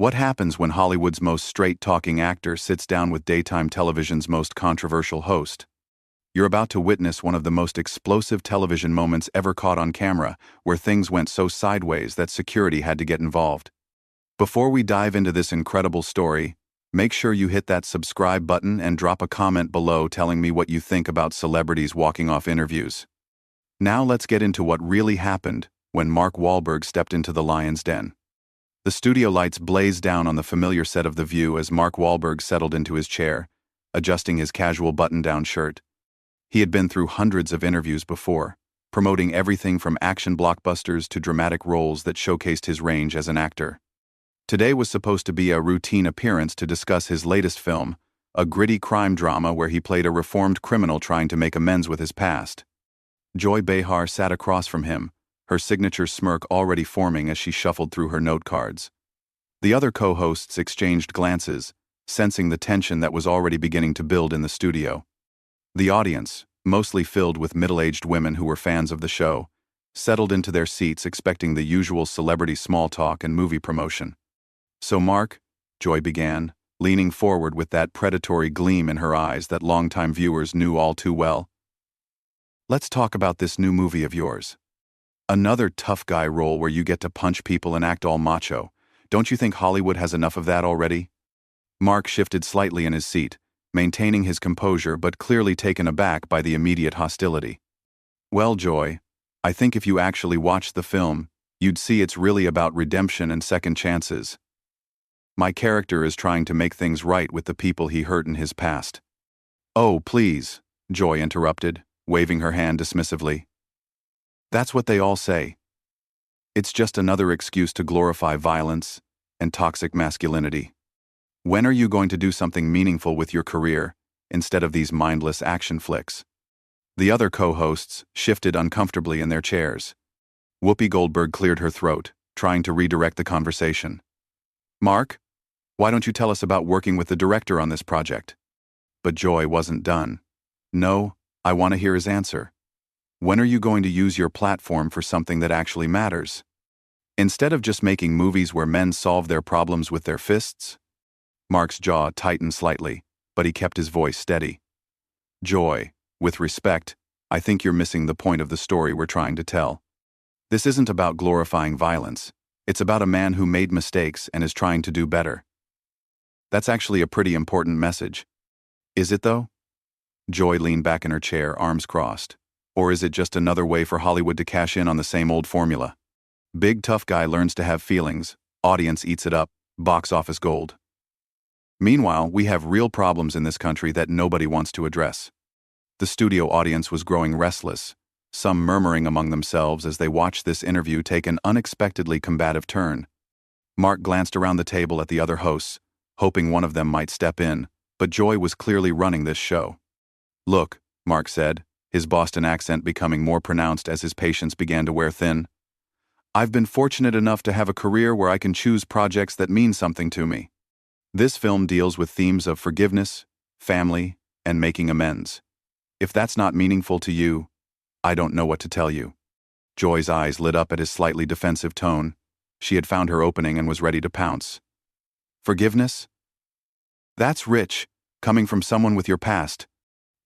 What happens when Hollywood's most straight-talking actor sits down with daytime television's most controversial host? You're about to witness one of the most explosive television moments ever caught on camera, where things went so sideways that security had to get involved. Before we dive into this incredible story, make sure you hit that subscribe button and drop a comment below telling me what you think about celebrities walking off interviews. Now let's get into what really happened when Mark Wahlberg stepped into the lion's den. The studio lights blazed down on the familiar set of The View as Mark Wahlberg settled into his chair, adjusting his casual button-down shirt. He had been through hundreds of interviews before, promoting everything from action blockbusters to dramatic roles that showcased his range as an actor. Today was supposed to be a routine appearance to discuss his latest film, a gritty crime drama where he played a reformed criminal trying to make amends with his past. Joy Behar sat across from him, her signature smirk already forming as she shuffled through her note cards. The other co-hosts exchanged glances, sensing the tension that was already beginning to build in the studio. The audience, mostly filled with middle-aged women who were fans of the show, settled into their seats expecting the usual celebrity small talk and movie promotion. "So Mark," Joy began, leaning forward with that predatory gleam in her eyes that longtime viewers knew all too well, "let's talk about this new movie of yours. Another tough guy role where you get to punch people and act all macho. Don't you think Hollywood has enough of that already?" Mark shifted slightly in his seat, maintaining his composure but clearly taken aback by the immediate hostility. "Well, Joy, I think if you actually watched the film, you'd see it's really about redemption and second chances. My character is trying to make things right with the people he hurt in his past." "Oh, please," Joy interrupted, waving her hand dismissively. "That's what they all say. It's just another excuse to glorify violence and toxic masculinity. When are you going to do something meaningful with your career, instead of these mindless action flicks?" The other co-hosts shifted uncomfortably in their chairs. Whoopi Goldberg cleared her throat, trying to redirect the conversation. "Mark, why don't you tell us about working with the director on this project?" But Joy wasn't done. "No, I want to hear his answer. When are you going to use your platform for something that actually matters? Instead of just making movies where men solve their problems with their fists?" Mark's jaw tightened slightly, but he kept his voice steady. "Joy, with respect, I think you're missing the point of the story we're trying to tell. This isn't about glorifying violence. It's about a man who made mistakes and is trying to do better. That's actually a pretty important message." "Is it though?" Joy leaned back in her chair, arms crossed. "Or is it just another way for Hollywood to cash in on the same old formula? Big tough guy learns to have feelings, audience eats it up, box office gold. Meanwhile, we have real problems in this country that nobody wants to address." The studio audience was growing restless, some murmuring among themselves as they watched this interview take an unexpectedly combative turn. Mark glanced around the table at the other hosts, hoping one of them might step in, but Joy was clearly running this show. "Look," Mark said, his Boston accent becoming more pronounced as his patience began to wear thin. "I've been fortunate enough to have a career where I can choose projects that mean something to me. This film deals with themes of forgiveness, family, and making amends. If that's not meaningful to you, I don't know what to tell you." Joy's eyes lit up at his slightly defensive tone. She had found her opening and was ready to pounce. "Forgiveness? That's rich, coming from someone with your past.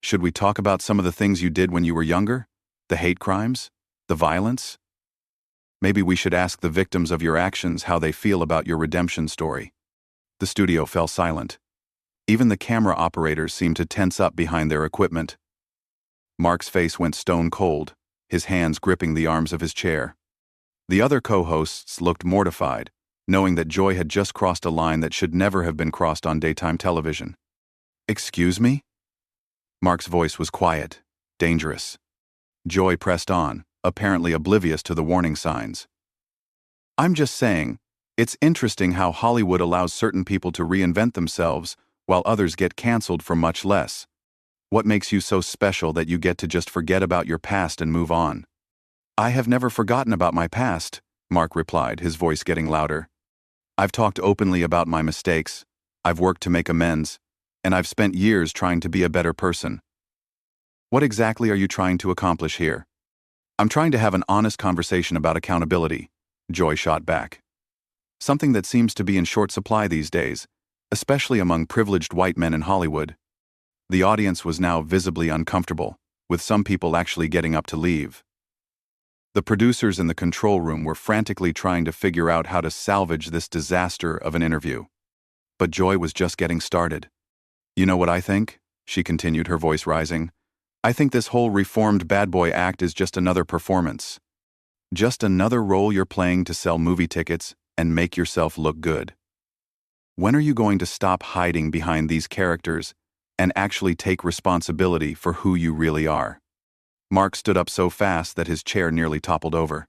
Should we talk about some of the things you did when you were younger? The hate crimes? The violence? Maybe we should ask the victims of your actions how they feel about your redemption story." The studio fell silent. Even the camera operators seemed to tense up behind their equipment. Mark's face went stone cold, his hands gripping the arms of his chair. The other co-hosts looked mortified, knowing that Joy had just crossed a line that should never have been crossed on daytime television. "Excuse me?" Mark's voice was quiet, dangerous. Joy pressed on, apparently oblivious to the warning signs. "I'm just saying, it's interesting how Hollywood allows certain people to reinvent themselves while others get canceled for much less. What makes you so special that you get to just forget about your past and move on?" "I have never forgotten about my past," Mark replied, his voice getting louder. "I've talked openly about my mistakes, I've worked to make amends, and I've spent years trying to be a better person." "What exactly are you trying to accomplish here?" "I'm trying to have an honest conversation about accountability," Joy shot back. something that seems to be in short supply these days, especially among privileged white men in Hollywood. The audience was now visibly uncomfortable, with some people actually getting up to leave. The producers in the control room were frantically trying to figure out how to salvage this disaster of an interview. But Joy was just getting started. "You know what I think?" she continued, her voice rising. "I think this whole reformed bad boy act is just another performance. Just another role you're playing to sell movie tickets and make yourself look good. When are you going to stop hiding behind these characters and actually take responsibility for who you really are?" Mark stood up so fast that his chair nearly toppled over.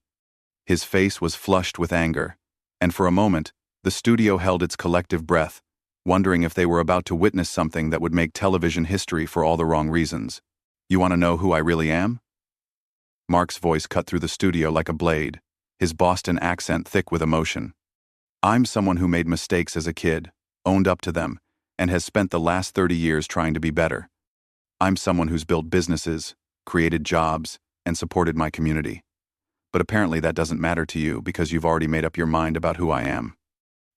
His face was flushed with anger, and for a moment, the studio held its collective breath, wondering if they were about to witness something that would make television history for all the wrong reasons. "You want to know who I really am?" Mark's voice cut through the studio like a blade, his Boston accent thick with emotion. "I'm someone who made mistakes as a kid, owned up to them, and has spent the last 30 years trying to be better. I'm someone who's built businesses, created jobs, and supported my community. But apparently that doesn't matter to you because you've already made up your mind about who I am."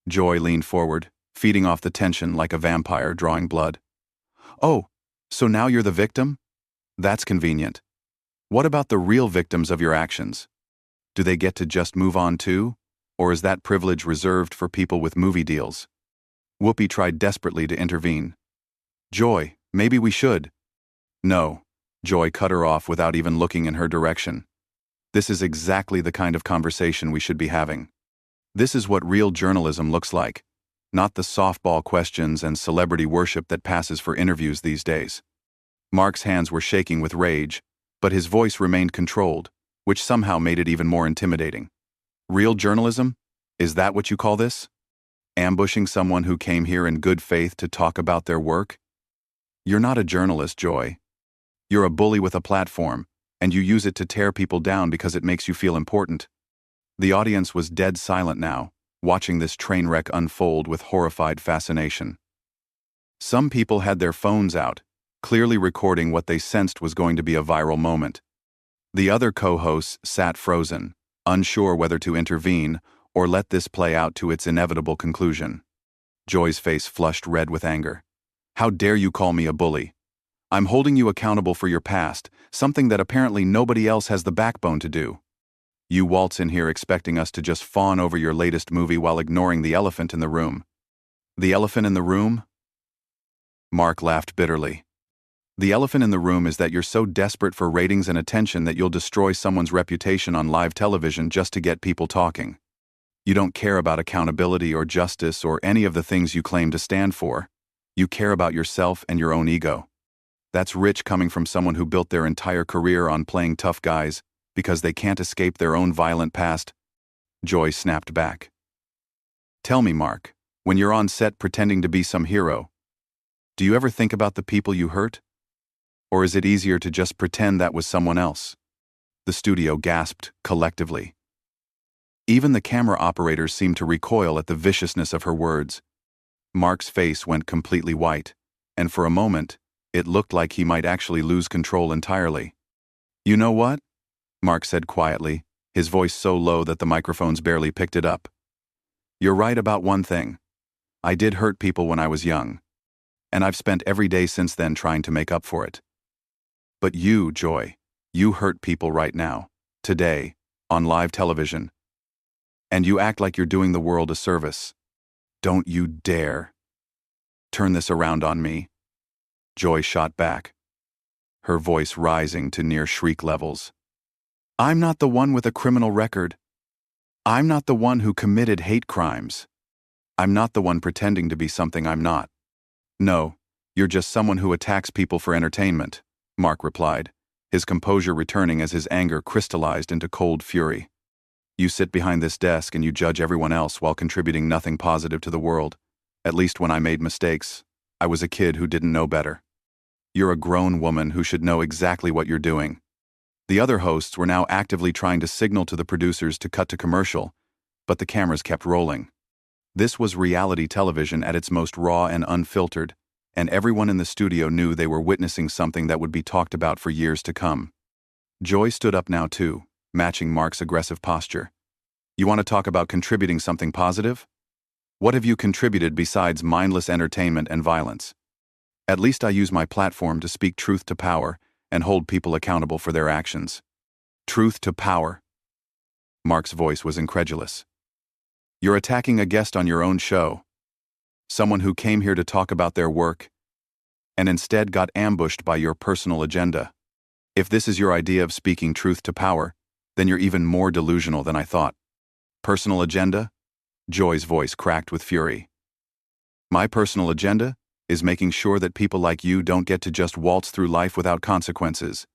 Joy leaned forward, feeding off the tension like a vampire drawing blood. "Oh, so now you're the victim? That's convenient. What about the real victims of your actions? Do they get to just move on too? Or is that privilege reserved for people with movie deals?" Whoopi tried desperately to intervene. "Joy, maybe we should." "No," Joy cut her off without even looking in her direction. "This is exactly the kind of conversation we should be having. This is what real journalism looks like, not the softball questions and celebrity worship that passes for interviews these days." Mark's hands were shaking with rage, but his voice remained controlled, which somehow made it even more intimidating. "Real journalism? Is that what you call this? Ambushing someone who came here in good faith to talk about their work? You're not a journalist, Joy. You're a bully with a platform, and you use it to tear people down because it makes you feel important." The audience was dead silent now, watching this train wreck unfold with horrified fascination. Some people had their phones out, clearly recording what they sensed was going to be a viral moment. The other co-hosts sat frozen, unsure whether to intervene or let this play out to its inevitable conclusion. Joy's face flushed red with anger. "How dare you call me a bully? I'm holding you accountable for your past, something that apparently nobody else has the backbone to do. You waltz in here expecting us to just fawn over your latest movie while ignoring the elephant in the room." "The elephant in the room?" Mark laughed bitterly. "The elephant in the room is that you're so desperate for ratings and attention that you'll destroy someone's reputation on live television just to get people talking. You don't care about accountability or justice or any of the things you claim to stand for. You care about yourself and your own ego. That's rich coming from someone who built their entire career on playing tough guys because they can't escape their own violent past." Joy snapped back. "Tell me, Mark, when you're on set pretending to be some hero, do you ever think about the people you hurt? Or is it easier to just pretend that was someone else?" The studio gasped collectively. Even the camera operators seemed to recoil at the viciousness of her words. Mark's face went completely white, and for a moment, it looked like he might actually lose control entirely. "You know what?" Mark said quietly, his voice so low that the microphones barely picked it up. "You're right about one thing. I did hurt people when I was young, and I've spent every day since then trying to make up for it. But you, Joy, you hurt people right now, today, on live television. And you act like you're doing the world a service. Don't you dare turn this around on me." Joy shot back, her voice rising to near shriek levels. "I'm not the one with a criminal record. I'm not the one who committed hate crimes. I'm not the one pretending to be something I'm not. No, you're just someone who attacks people for entertainment," Mark replied, his composure returning as his anger crystallized into cold fury. "You sit behind this desk and you judge everyone else while contributing nothing positive to the world. At least when I made mistakes, I was a kid who didn't know better. You're a grown woman who should know exactly what you're doing." The other hosts were now actively trying to signal to the producers to cut to commercial, but the cameras kept rolling. This was reality television at its most raw and unfiltered, and everyone in the studio knew they were witnessing something that would be talked about for years to come. Joy stood up now too, matching Mark's aggressive posture. You want to talk about contributing something positive? What have you contributed besides mindless entertainment and violence? At least I use my platform to speak truth to power and hold people accountable for their actions. Truth to power. Mark's voice was incredulous. You're attacking a guest on your own show. Someone who came here to talk about their work and instead got ambushed by your personal agenda. If this is your idea of speaking truth to power, then you're even more delusional than I thought. Personal agenda? Joy's voice cracked with fury. My personal agenda is making sure that people like you don't get to just waltz through life without consequences.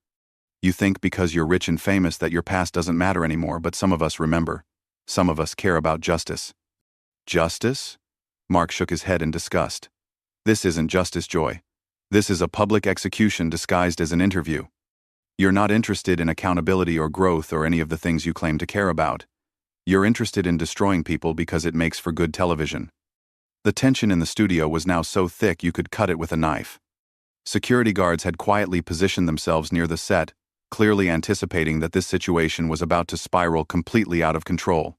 You think because you're rich and famous that your past doesn't matter anymore, but some of us remember. Some of us care about justice. Justice? Mark shook his head in disgust. This isn't justice, Joy. This is a public execution disguised as an interview. You're not interested in accountability or growth or any of the things you claim to care about. You're interested in destroying people because it makes for good television. The tension in the studio was now so thick you could cut it with a knife. Security guards had quietly positioned themselves near the set, clearly anticipating that this situation was about to spiral completely out of control.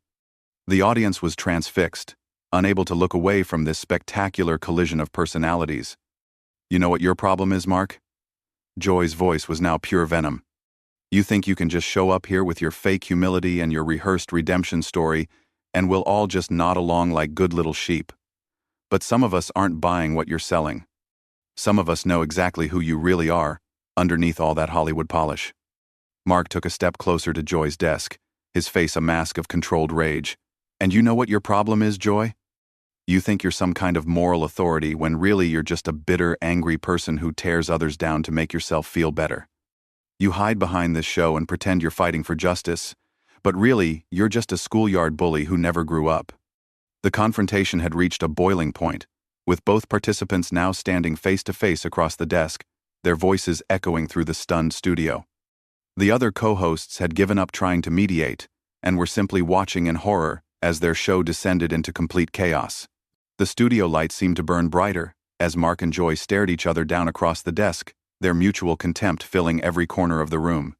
The audience was transfixed, unable to look away from this spectacular collision of personalities. You know what your problem is, Mark? Joy's voice was now pure venom. You think you can just show up here with your fake humility and your rehearsed redemption story, and we'll all just nod along like good little sheep. But some of us aren't buying what you're selling. Some of us know exactly who you really are, underneath all that Hollywood polish. Mark took a step closer to Joy's desk, his face a mask of controlled rage. And you know what your problem is, Joy? You think you're some kind of moral authority when really you're just a bitter, angry person who tears others down to make yourself feel better. You hide behind this show and pretend you're fighting for justice, but really, you're just a schoolyard bully who never grew up. The confrontation had reached a boiling point, with both participants now standing face to face across the desk, their voices echoing through the stunned studio. The other co-hosts had given up trying to mediate, and were simply watching in horror as their show descended into complete chaos. The studio lights seemed to burn brighter, as Mark and Joy stared each other down across the desk, their mutual contempt filling every corner of the room.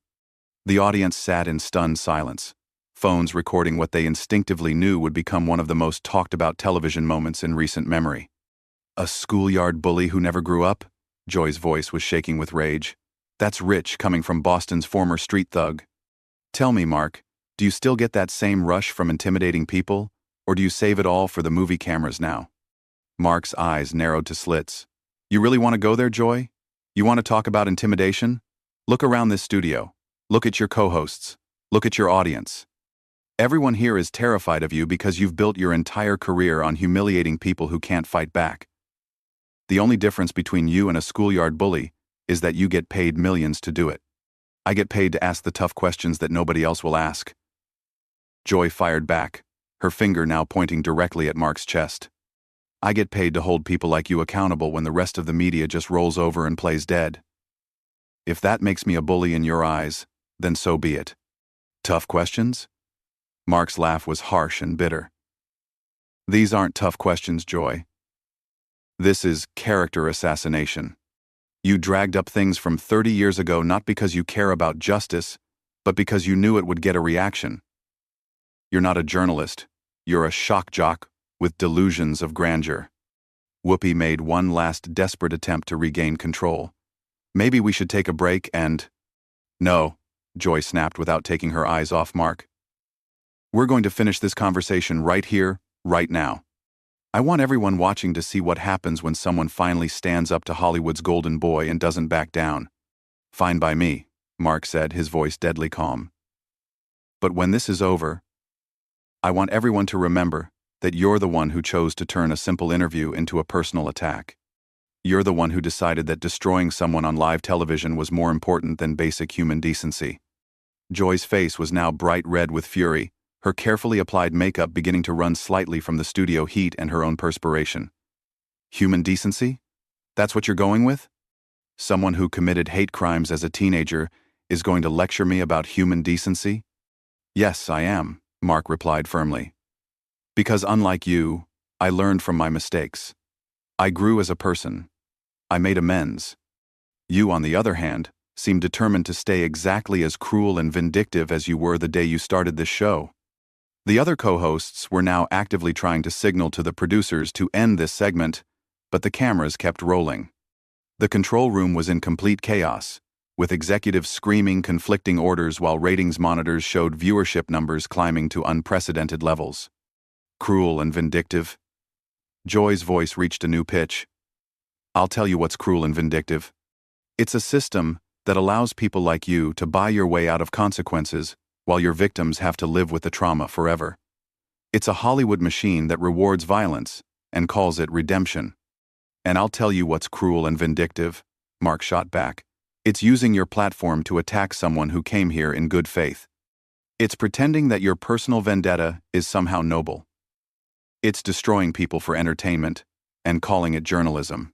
The audience sat in stunned silence, phones recording what they instinctively knew would become one of the most talked-about television moments in recent memory. A schoolyard bully who never grew up? Joy's voice was shaking with rage. That's rich coming from Boston's former street thug. Tell me, Mark, do you still get that same rush from intimidating people, or do you save it all for the movie cameras now? Mark's eyes narrowed to slits. You really want to go there, Joy? You want to talk about intimidation? Look around this studio. Look at your co-hosts. Look at your audience. Everyone here is terrified of you because you've built your entire career on humiliating people who can't fight back. The only difference between you and a schoolyard bully is that you get paid millions to do it. I get paid to ask the tough questions that nobody else will ask. Joy fired back, her finger now pointing directly at Mark's chest. I get paid to hold people like you accountable when the rest of the media just rolls over and plays dead. If that makes me a bully in your eyes, then so be it. Tough questions? Mark's laugh was harsh and bitter. These aren't tough questions, Joy. This is character assassination. You dragged up things from 30 years ago not because you care about justice, but because you knew it would get a reaction. You're not a journalist. You're a shock jock with delusions of grandeur. Whoopi made one last desperate attempt to regain control. Maybe we should take a break and... No, Joy snapped without taking her eyes off Mark. We're going to finish this conversation right here, right now. I want everyone watching to see what happens when someone finally stands up to Hollywood's golden boy and doesn't back down. Fine by me, Mark said, his voice deadly calm. But when this is over, I want everyone to remember that you're the one who chose to turn a simple interview into a personal attack. You're the one who decided that destroying someone on live television was more important than basic human decency. Joy's face was now bright red with fury, her carefully applied makeup beginning to run slightly from the studio heat and her own perspiration. Human decency? That's what you're going with? Someone who committed hate crimes as a teenager is going to lecture me about human decency? Yes, I am, Mark replied firmly. Because unlike you, I learned from my mistakes. I grew as a person. I made amends. You, on the other hand, seem determined to stay exactly as cruel and vindictive as you were the day you started this show. The other co-hosts were now actively trying to signal to the producers to end this segment, but the cameras kept rolling. The control room was in complete chaos, with executives screaming conflicting orders while ratings monitors showed viewership numbers climbing to unprecedented levels. Cruel and vindictive. Joy's voice reached a new pitch. I'll tell you what's cruel and vindictive. It's a system that allows people like you to buy your way out of consequences while your victims have to live with the trauma forever. It's a Hollywood machine that rewards violence and calls it redemption. And I'll tell you what's cruel and vindictive, Mark shot back. It's using your platform to attack someone who came here in good faith. It's pretending that your personal vendetta is somehow noble. It's destroying people for entertainment and calling it journalism.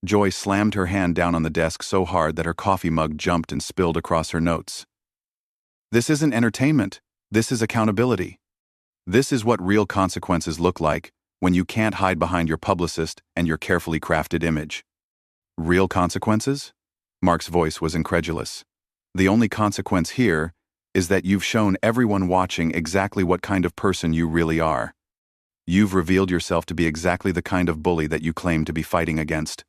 Joy slammed her hand down on the desk so hard that her coffee mug jumped and spilled across her notes. This isn't entertainment. This is accountability. This is what real consequences look like when you can't hide behind your publicist and your carefully crafted image. Real consequences? Mark's voice was incredulous. The only consequence here is that you've shown everyone watching exactly what kind of person you really are. You've revealed yourself to be exactly the kind of bully that you claim to be fighting against.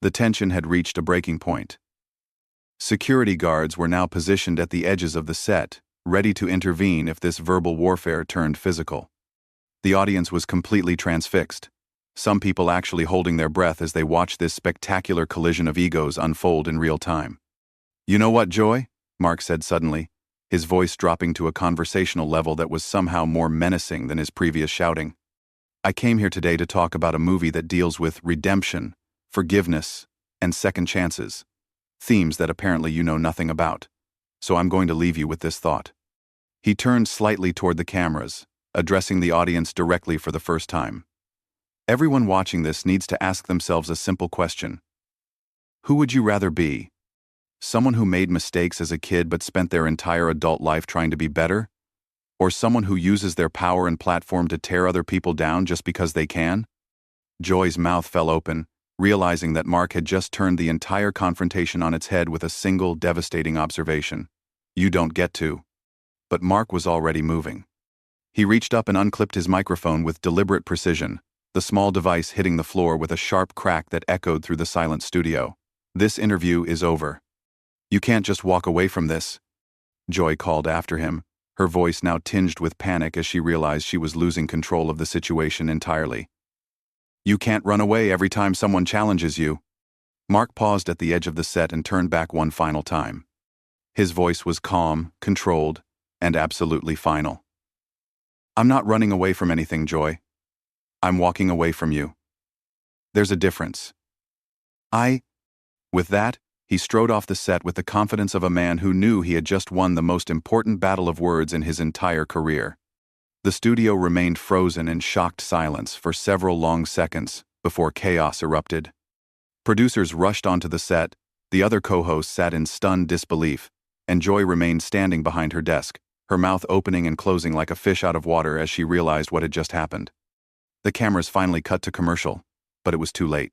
The tension had reached a breaking point. Security guards were now positioned at the edges of the set, ready to intervene if this verbal warfare turned physical. The audience was completely transfixed, some people actually holding their breath as they watched this spectacular collision of egos unfold in real time. You know what, Joy? Mark said suddenly, his voice dropping to a conversational level that was somehow more menacing than his previous shouting. I came here today to talk about a movie that deals with redemption, forgiveness, and second chances. Themes that apparently you know nothing about. So I'm going to leave you with this thought. He turned slightly toward the cameras, addressing the audience directly for the first time. Everyone watching this needs to ask themselves a simple question. Who would you rather be? Someone who made mistakes as a kid but spent their entire adult life trying to be better? Or someone who uses their power and platform to tear other people down just because they can? Joy's mouth fell open, realizing that Mark had just turned the entire confrontation on its head with a single devastating observation. You don't get to. But Mark was already moving. He reached up and unclipped his microphone with deliberate precision, the small device hitting the floor with a sharp crack that echoed through the silent studio. This interview is over. You can't just walk away from this, Joy called after him, her voice now tinged with panic as she realized she was losing control of the situation entirely. You can't run away every time someone challenges you. Mark paused at the edge of the set and turned back one final time. His voice was calm, controlled, and absolutely final. I'm not running away from anything, Joy. I'm walking away from you. There's a difference. With that, he strode off the set with the confidence of a man who knew he had just won the most important battle of words in his entire career. The studio remained frozen in shocked silence for several long seconds before chaos erupted. Producers rushed onto the set, the other co-hosts sat in stunned disbelief, and Joy remained standing behind her desk, her mouth opening and closing like a fish out of water as she realized what had just happened. The cameras finally cut to commercial, but it was too late.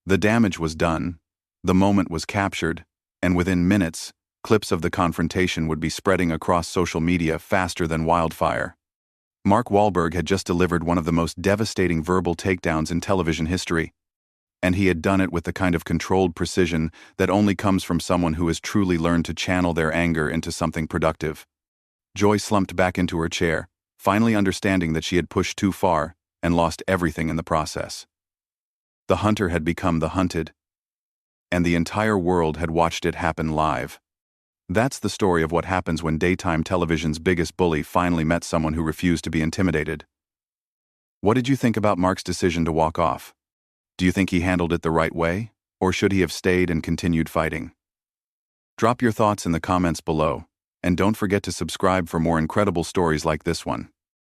The damage was done, the moment was captured, and within minutes, clips of the confrontation would be spreading across social media faster than wildfire. Mark Wahlberg had just delivered one of the most devastating verbal takedowns in television history, and he had done it with the kind of controlled precision that only comes from someone who has truly learned to channel their anger into something productive. Joy slumped back into her chair, finally understanding that she had pushed too far and lost everything in the process. The hunter had become the hunted, and the entire world had watched it happen live. That's the story of what happens when daytime television's biggest bully finally met someone who refused to be intimidated. What did you think about Mark's decision to walk off? Do you think he handled it the right way, or should he have stayed and continued fighting? Drop your thoughts in the comments below, and don't forget to subscribe for more incredible stories like this one.